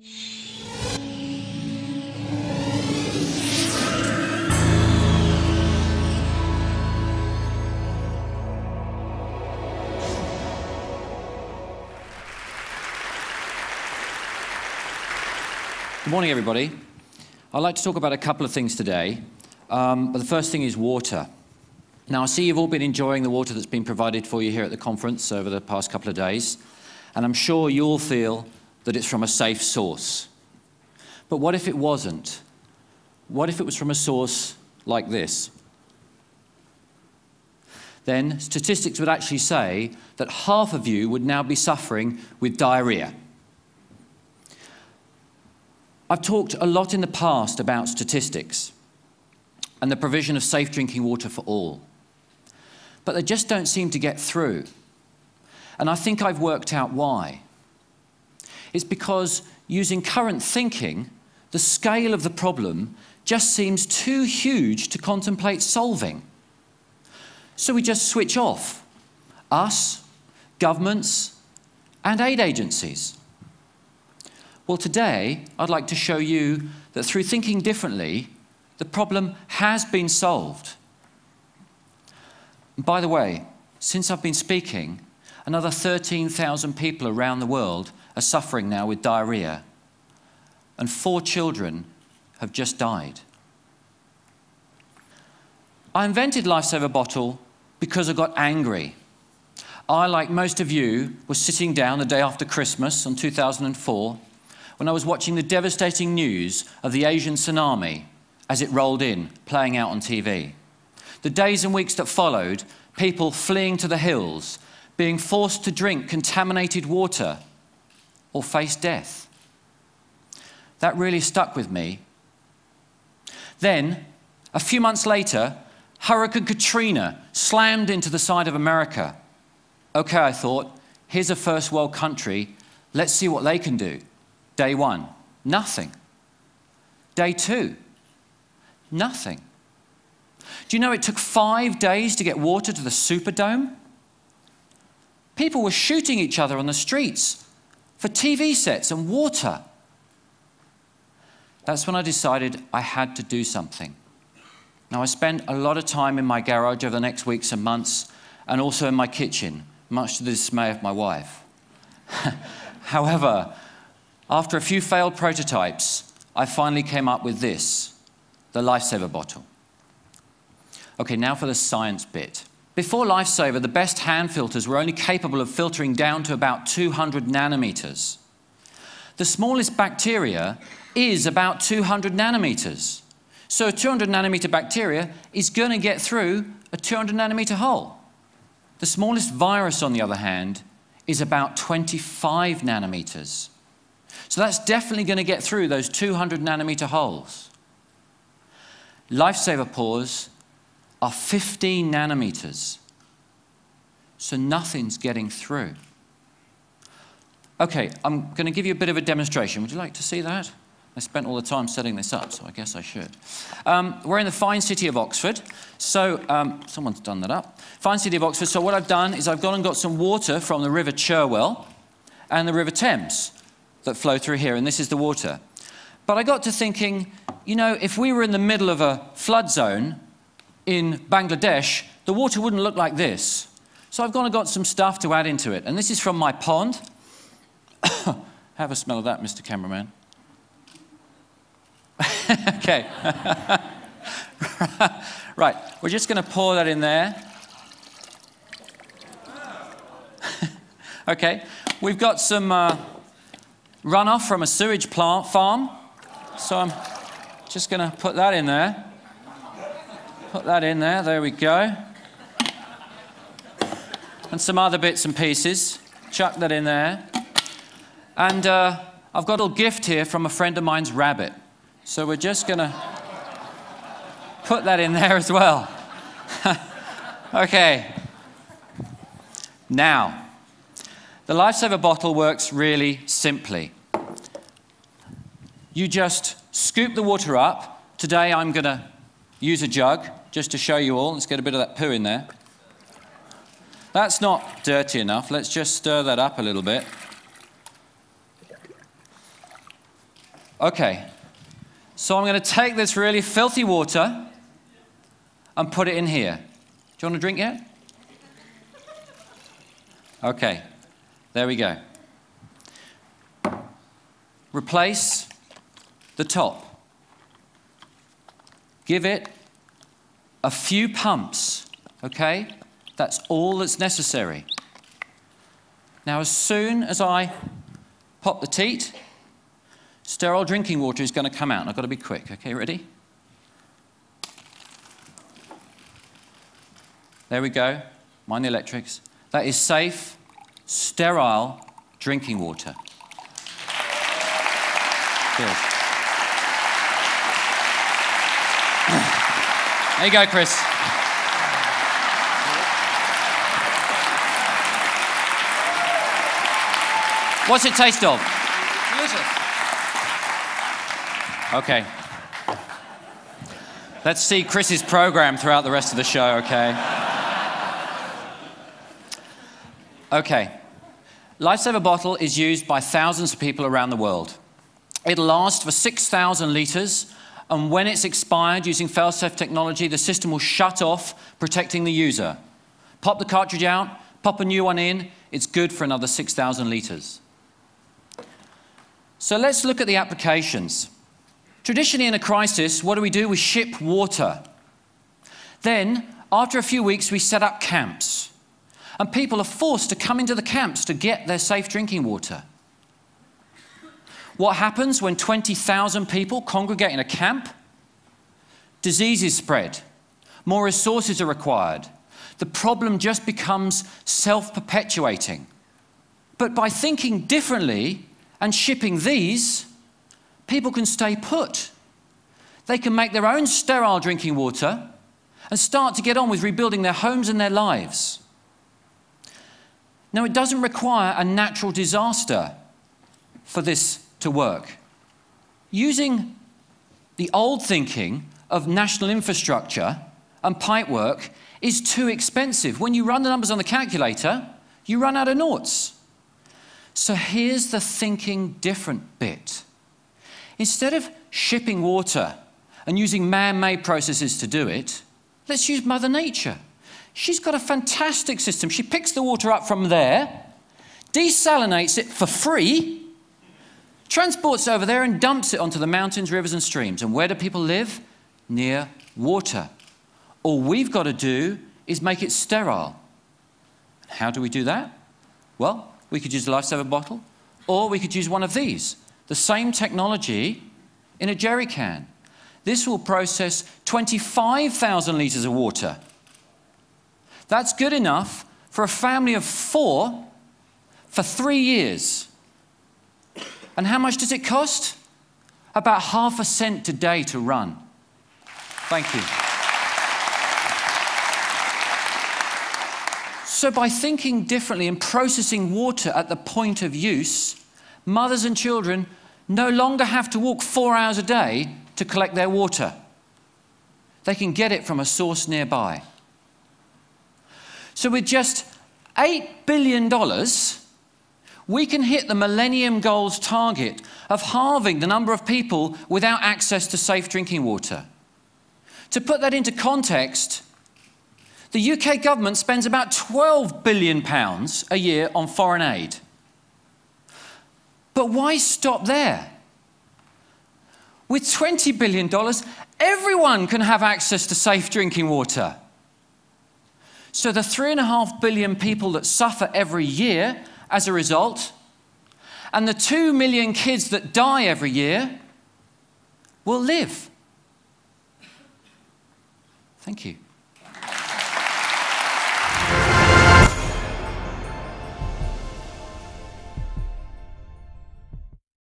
Good morning, everybody. I'd like to talk about a couple of things today, but the first thing is water. Now, I see you've all been enjoying the water that's been provided for you here at the conference over the past couple of days, and I'm sure you all feel that it's from a safe source. But what if it wasn't? What if it was from a source like this? Then statistics would actually say that half of you would now be suffering with diarrhea. I've talked a lot in the past about statistics and the provision of safe drinking water for all, but they just don't seem to get through. And I think I've worked out why. It's because using current thinking, the scale of the problem just seems too huge to contemplate solving. So we just switch off, us, governments, and aid agencies. Well, today, I'd like to show you that through thinking differently, the problem has been solved. And by the way, since I've been speaking, another 13,000 people around the world are suffering now with diarrhea, and 4 children have just died. I invented Lifesaver Bottle because I got angry. I, like most of you, was sitting down the day after Christmas in 2004 when I was watching the devastating news of the Asian tsunami as it rolled in, playing out on TV. The days and weeks that followed, people fleeing to the hills, being forced to drink contaminated water or face death. That really stuck with me. Then, a few months later, Hurricane Katrina slammed into the side of America. Okay, I thought, here's a first world country, let's see what they can do. Day 1, nothing. Day 2, nothing. Do you know it took 5 days to get water to the Superdome? People were shooting each other on the streets for TV sets and water. That's when I decided I had to do something. Now, I spent a lot of time in my garage over the next weeks and months, and also in my kitchen, much to the dismay of my wife. However, after a few failed prototypes, I finally came up with this, the Lifesaver Bottle. Okay, now for the science bit. Before Lifesaver, the best hand filters were only capable of filtering down to about 200 nanometers. The smallest bacteria is about 200 nanometers. So a 200 nanometer bacteria is going to get through a 200 nanometer hole. The smallest virus, on the other hand, is about 25 nanometers. So that's definitely going to get through those 200 nanometer holes. Lifesaver pores are 15 nanometers. So nothing's getting through. Okay, I'm going to give you a bit of a demonstration. Would you like to see that? I spent all the time setting this up, so I guess I should. We're in the fine city of Oxford. So, someone's done that up. Fine city of Oxford. So what I've done is I've gone and got some water from the River Cherwell and the River Thames that flow through here, and this is the water. But I got to thinking, you know, if we were in the middle of a flood zone in Bangladesh, the water wouldn't look like this. So I've gone and got some stuff to add into it, and this is from my pond. Have a smell of that, Mr. Cameraman. Okay. Right, we're just going to pour that in there. Okay, we've got some runoff from a sewage plant farm, so I'm just going to put that in there. Put that in there, there we go. And some other bits and pieces. Chuck that in there. And I've got a little gift here from a friend of mine's rabbit. So we're just going to put that in there as well. Okay. Now, the Lifesaver bottle works really simply. You just scoop the water up. Today I'm going to use a jug just to show you all. Let's get a bit of that poo in there. That's not dirty enough. Let's just stir that up a little bit. Okay, so I'm going to take this really filthy water and put it in here. Do you want a drink yet? Okay, there we go. Replace the top. Give it a few pumps, okay? That's all that's necessary. Now, as soon as I pop the teat, sterile drinking water is going to come out. And I've got to be quick. Okay, ready? There we go. Mind the electrics. That is safe, sterile drinking water. Cheers. There you go, Chris. What's it taste of? Delicious. Okay. Let's see Chris's program throughout the rest of the show, okay? Okay. Lifesaver bottle is used by thousands of people around the world. It'll last for 6,000 litres, and when it's expired using fail-safe technology, the system will shut off, protecting the user. Pop the cartridge out, pop a new one in, it's good for another 6,000 litres. So let's look at the applications. Traditionally in a crisis, what do? We ship water. Then, after a few weeks, we set up camps. And people are forced to come into the camps to get their safe drinking water. What happens when 20,000 people congregate in a camp? Diseases spread. More resources are required. The problem just becomes self-perpetuating. But by thinking differently and shipping these, people can stay put. They can make their own sterile drinking water and start to get on with rebuilding their homes and their lives. Now, it doesn't require a natural disaster for this to work. Using the old thinking of national infrastructure and pipework is too expensive. When you run the numbers on the calculator, you run out of noughts. So here's the thinking different bit. Instead of shipping water and using man-made processes to do it, let's use Mother Nature. She's got a fantastic system. She picks the water up from there, desalinates it for free, transports it over there and dumps it onto the mountains, rivers and streams. And where do people live? Near water. All we've got to do is make it sterile. How do we do that? Well, we could use a lifesaver bottle, or we could use one of these. The same technology in a jerry can. This will process 25,000 litres of water. That's good enough for a family of 4 for 3 years. And how much does it cost? About ½ cent a day to run. Thank you. So by thinking differently and processing water at the point of use, mothers and children no longer have to walk 4 hours a day to collect their water. They can get it from a source nearby. So with just $8 billion, we can hit the Millennium Goals target of halving the number of people without access to safe drinking water. To put that into context, the UK government spends about £12 billion a year on foreign aid. But why stop there? With $20 billion, everyone can have access to safe drinking water. So the 3.5 billion people that suffer every year as a result, and the 2 million kids that die every year, will live. Thank you.